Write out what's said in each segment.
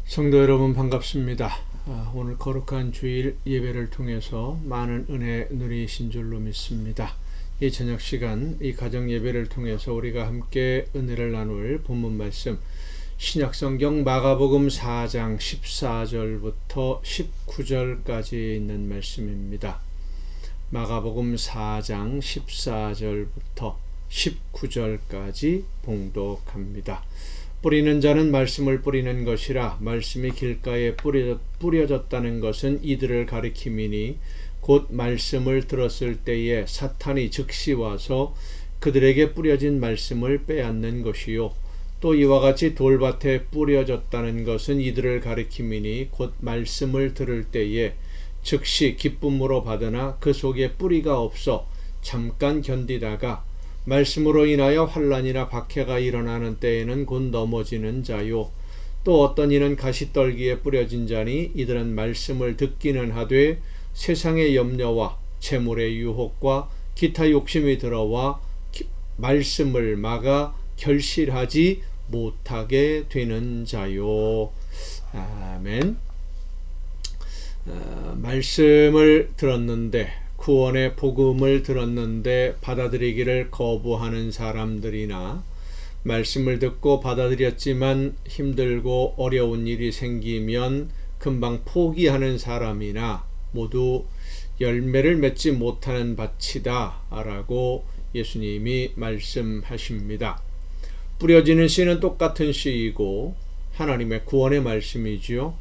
성도 여러분 반갑습니다. 오늘 거룩한 주일 예배를 통해서 많은 은혜 누리신 줄로 믿습니다. 이 저녁 시간 이 가정 예배를 통해서 우리가 함께 은혜를 나눌 본문 말씀 신약성경 마가복음 4장 14절부터 19절까지 있는 말씀입니다. 마가복음 4장 14절부터 19절까지 봉독합니다. 뿌리는 자는 말씀을 뿌리는 것이라 말씀이 길가에 뿌려졌다는 것은 이들을 가리킴이니 곧 말씀을 들었을 때에 사탄이 즉시 와서 그들에게 뿌려진 말씀을 빼앗는 것이요 또 이와 같이 돌밭에 뿌려졌다는 것은 이들을 가리킴이니 곧 말씀을 들을 때에 즉시 기쁨으로 받으나 그 속에 뿌리가 없어 잠깐 견디다가 말씀으로 인하여 환난이나 박해가 일어나는 때에는 곧 넘어지는 자요 또 어떤 이는 가시떨기에 뿌려진 자니 이들은 말씀을 듣기는 하되 세상의 염려와 재물의 유혹과 기타 욕심이 들어와 말씀을 막아 결실하지 못하게 되는 자요. 아멘. 말씀을 들었는데 구원의 복음을 들었는데 받아들이기를 거부하는 사람들이나 말씀을 듣고 받아들였지만 힘들고 어려운 일이 생기면 금방 포기하는 사람이나 모두 열매를 맺지 못하는 밭이다 라고 예수님이 말씀하십니다. 뿌려지는 씨는 똑같은 씨이고 하나님의 구원의 말씀이지요.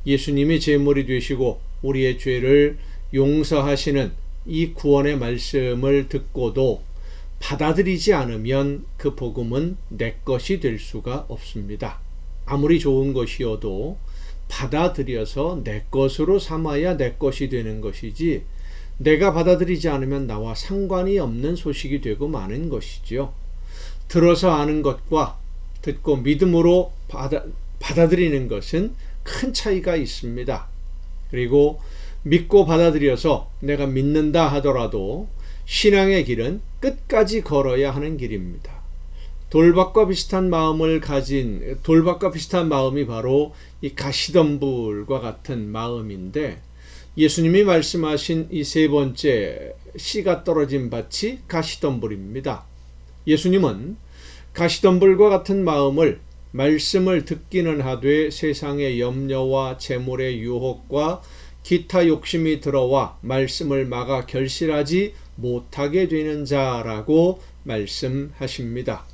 예수님이 제물이 되시고 우리의 죄를 용서하시는 이 구원의 말씀을 듣고도 받아들이지 않으면 그 복음은 내 것이 될 수가 없습니다. 아무리 좋은 것이어도 받아들여서 내 것으로 삼아야 내 것이 되는 것이지 내가 받아들이지 않으면 나와 상관이 없는 소식이 되고 마는 것이지요. 들어서 아는 것과 듣고 믿음으로 받아들이는 것은 큰 차이가 있습니다. 그리고 믿고 받아들여서 내가 믿는다 하더라도 신앙의 길은 끝까지 걸어야 하는 길입니다. 돌밭과 비슷한 마음이 바로 이 가시덤불과 같은 마음인데 예수님이 말씀하신 이 세 번째 씨가 떨어진 밭이 가시덤불입니다. 예수님은 가시덤불과 같은 마음을 말씀을 듣기는 하되 세상의 염려와 재물의 유혹과 기타 욕심이 들어와 말씀을 막아 결실하지 못하게 되는 자라고 말씀하십니다.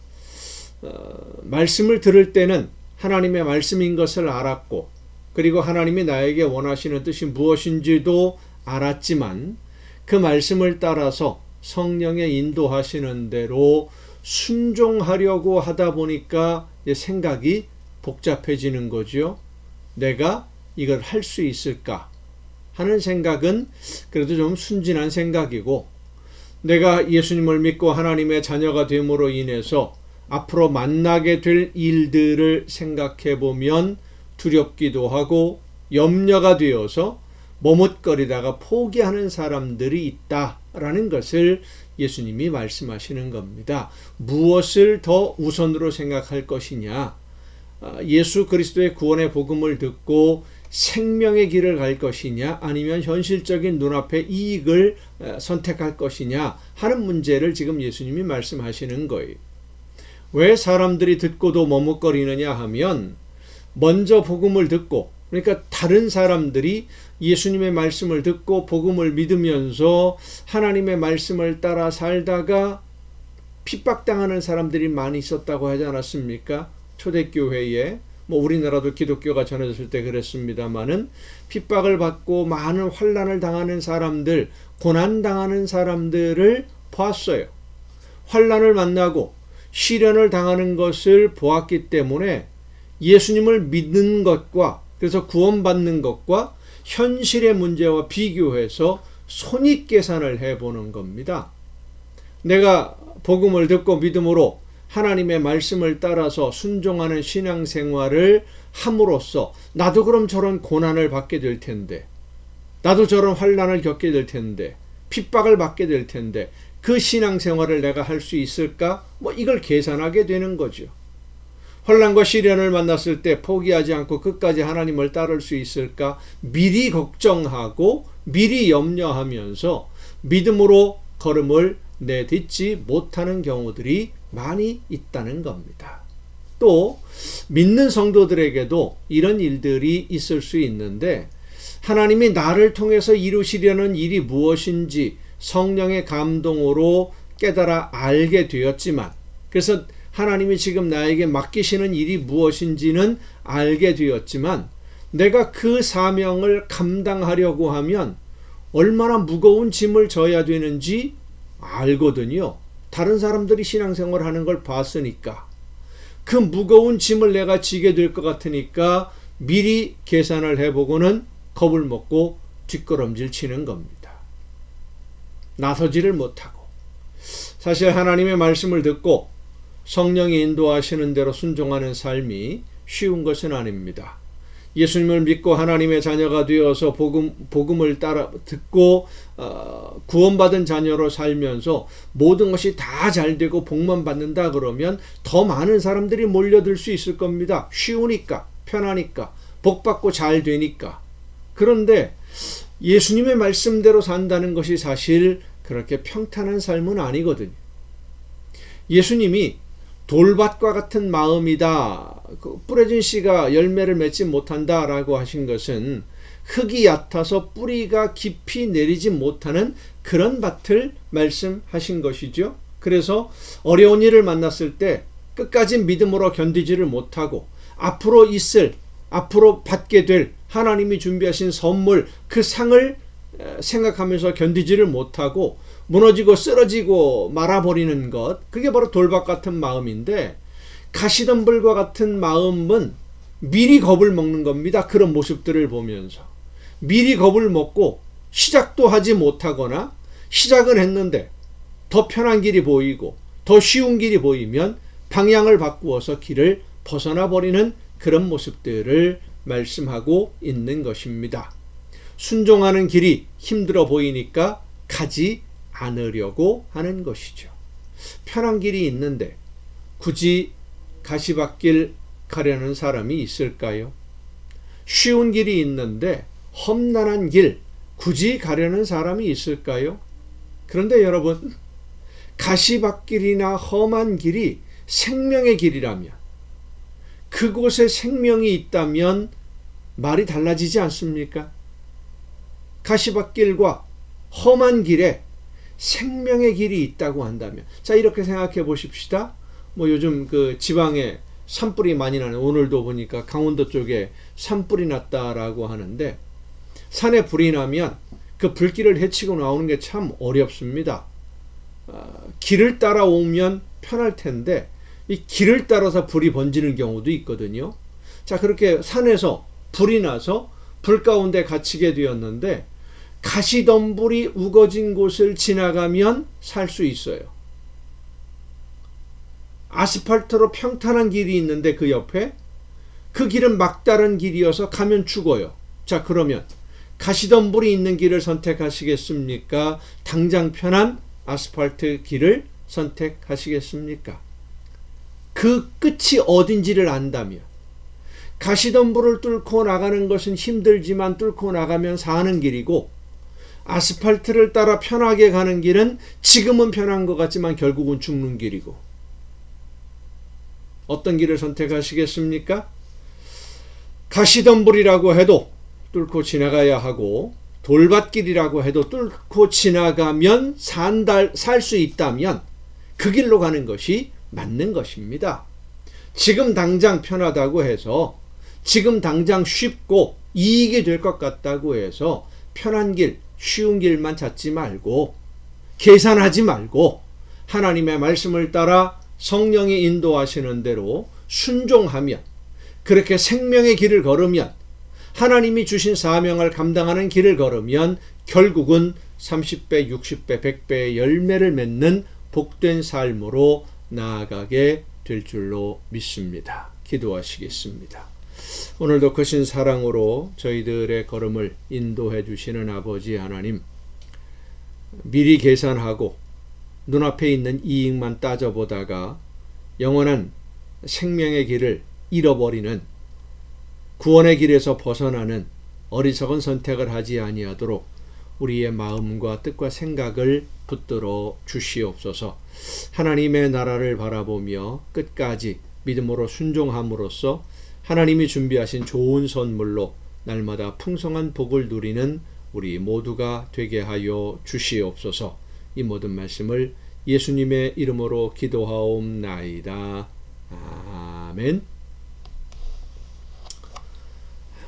말씀을 들을 때는 하나님의 말씀인 것을 알았고 그리고 하나님이 나에게 원하시는 뜻이 무엇인지도 알았지만 그 말씀을 따라서 성령의 인도하시는 대로 순종하려고 하다 보니까 생각이 복잡해지는 거죠. 내가 이걸 할 수 있을까 하는 생각은 그래도 좀 순진한 생각이고 내가 예수님을 믿고 하나님의 자녀가 됨으로 인해서 앞으로 만나게 될 일들을 생각해 보면 두렵기도 하고 염려가 되어서 머뭇거리다가 포기하는 사람들이 있다라는 것을 예수님이 말씀하시는 겁니다. 무엇을 더 우선으로 생각할 것이냐? 예수 그리스도의 구원의 복음을 듣고 생명의 길을 갈 것이냐 아니면 현실적인 눈앞의 이익을 선택할 것이냐 하는 문제를 지금 예수님이 말씀하시는 거예요. 왜 사람들이 듣고도 머뭇거리느냐 하면 먼저 복음을 듣고 그러니까 다른 사람들이 예수님의 말씀을 듣고 복음을 믿으면서 하나님의 말씀을 따라 살다가 핍박당하는 사람들이 많이 있었다고 하지 않았습니까? 초대교회에 우리나라도 기독교가 전해졌을 때 그랬습니다마는 핍박을 받고 많은 환난을 당하는 사람들, 고난당하는 사람들을 보았어요. 환난을 만나고 시련을 당하는 것을 보았기 때문에 예수님을 믿는 것과 그래서 구원받는 것과 현실의 문제와 비교해서 손익계산을 해보는 겁니다. 내가 복음을 듣고 믿음으로 하나님의 말씀을 따라서 순종하는 신앙생활을 함으로써 나도 그럼 저런 고난을 받게 될 텐데 나도 저런 환난을 겪게 될 텐데 핍박을 받게 될 텐데 그 신앙생활을 내가 할 수 있을까? 이걸 계산하게 되는 거죠. 혼란과 시련을 만났을 때 포기하지 않고 끝까지 하나님을 따를 수 있을까? 미리 걱정하고 미리 염려하면서 믿음으로 걸음을 내딛지 못하는 경우들이 많이 있다는 겁니다. 또 믿는 성도들에게도 이런 일들이 있을 수 있는데, 하나님이 나를 통해서 이루시려는 일이 무엇인지 성령의 감동으로 깨달아 알게 되었지만, 그래서 하나님이 지금 나에게 맡기시는 일이 무엇인지는 알게 되었지만, 내가 그 사명을 감당하려고 하면 얼마나 무거운 짐을 져야 되는지 알거든요. 다른 사람들이 신앙생활 하는 걸 봤으니까. 그 무거운 짐을 내가 지게 될 것 같으니까 미리 계산을 해보고는 겁을 먹고 뒷걸음질 치는 겁니다. 나서지를 못하고. 사실 하나님의 말씀을 듣고 성령이 인도하시는 대로 순종하는 삶이 쉬운 것은 아닙니다. 예수님을 믿고 하나님의 자녀가 되어서 복음을 따라 듣고 구원받은 자녀로 살면서 모든 것이 다 잘되고 복만 받는다 그러면 더 많은 사람들이 몰려들 수 있을 겁니다. 쉬우니까, 편하니까, 복받고 잘 되니까. 그런데 예수님의 말씀대로 산다는 것이 사실 그렇게 평탄한 삶은 아니거든요. 예수님이 돌밭과 같은 마음이다, 뿌려진 씨가 열매를 맺지 못한다라고 하신 것은 흙이 얕아서 뿌리가 깊이 내리지 못하는 그런 밭을 말씀하신 것이죠. 그래서 어려운 일을 만났을 때 끝까지 믿음으로 견디지를 못하고 앞으로 받게 될 하나님이 준비하신 선물, 그 상을 생각하면서 견디지를 못하고 무너지고 쓰러지고 말아버리는 것, 그게 바로 돌밭 같은 마음인데, 가시덤불과 같은 마음은 미리 겁을 먹는 겁니다. 그런 모습들을 보면서 미리 겁을 먹고 시작도 하지 못하거나, 시작은 했는데 더 편한 길이 보이고 더 쉬운 길이 보이면 방향을 바꾸어서 길을 벗어나 버리는 그런 모습들을 말씀하고 있는 것입니다. 순종하는 길이 힘들어 보이니까 가지 않으려고 하는 것이죠. 편한 길이 있는데 굳이 가시밭길 가려는 사람이 있을까요? 쉬운 길이 있는데 험난한 길 굳이 가려는 사람이 있을까요? 그런데 여러분, 가시밭길이나 험한 길이 생명의 길이라면, 그곳에 생명이 있다면 말이 달라지지 않습니까? 가시밭길과 험한 길에 생명의 길이 있다고 한다면, 자, 이렇게 생각해 보십시다. 요즘 그 지방에 산불이 많이 나는, 오늘도 보니까 강원도 쪽에 산불이 났다라고 하는데, 산에 불이 나면 그 불길을 헤치고 나오는 게 참 어렵습니다. 길을 따라오면 편할 텐데 이 길을 따라서 불이 번지는 경우도 있거든요. 자, 그렇게 산에서 불이 나서 불 가운데 갇히게 되었는데, 가시덤불이 우거진 곳을 지나가면 살 수 있어요. 아스팔트로 평탄한 길이 있는데 그 옆에, 그 길은 막다른 길이어서 가면 죽어요. 자, 그러면 가시덤불이 있는 길을 선택하시겠습니까? 당장 편한 아스팔트 길을 선택하시겠습니까? 그 끝이 어딘지를 안다면, 가시덤불을 뚫고 나가는 것은 힘들지만 뚫고 나가면 사는 길이고, 아스팔트를 따라 편하게 가는 길은 지금은 편한 것 같지만 결국은 죽는 길이고, 어떤 길을 선택하시겠습니까? 가시덤불이라고 해도 뚫고 지나가야 하고, 돌밭길이라고 해도 뚫고 지나가면 살 수 있다면 그 길로 가는 것이 맞는 것입니다. 지금 당장 편하다고 해서, 지금 당장 쉽고 이익이 될 것 같다고 해서 편한 길, 쉬운 길만 찾지 말고, 계산하지 말고 하나님의 말씀을 따라 성령이 인도하시는 대로 순종하면, 그렇게 생명의 길을 걸으면, 하나님이 주신 사명을 감당하는 길을 걸으면 결국은 30배, 60배, 100배의 열매를 맺는 복된 삶으로 나아가게 될 줄로 믿습니다. 기도하시겠습니다. 오늘도 크신 사랑으로 저희들의 걸음을 인도해 주시는 아버지 하나님, 미리 계산하고 눈앞에 있는 이익만 따져보다가 영원한 생명의 길을 잃어버리는, 구원의 길에서 벗어나는 어리석은 선택을 하지 아니하도록 우리의 마음과 뜻과 생각을 붙들어 주시옵소서. 하나님의 나라를 바라보며 끝까지 믿음으로 순종함으로써 하나님이 준비하신 좋은 선물로 날마다 풍성한 복을 누리는 우리 모두가 되게 하여 주시옵소서. 이 모든 말씀을 예수님의 이름으로 기도하옵나이다. 아멘.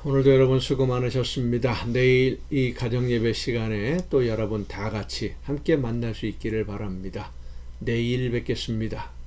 오늘도 여러분 수고 많으셨습니다. 내일 이 가정예배 시간에 또 여러분 다 같이 함께 만날 수 있기를 바랍니다. 내일 뵙겠습니다.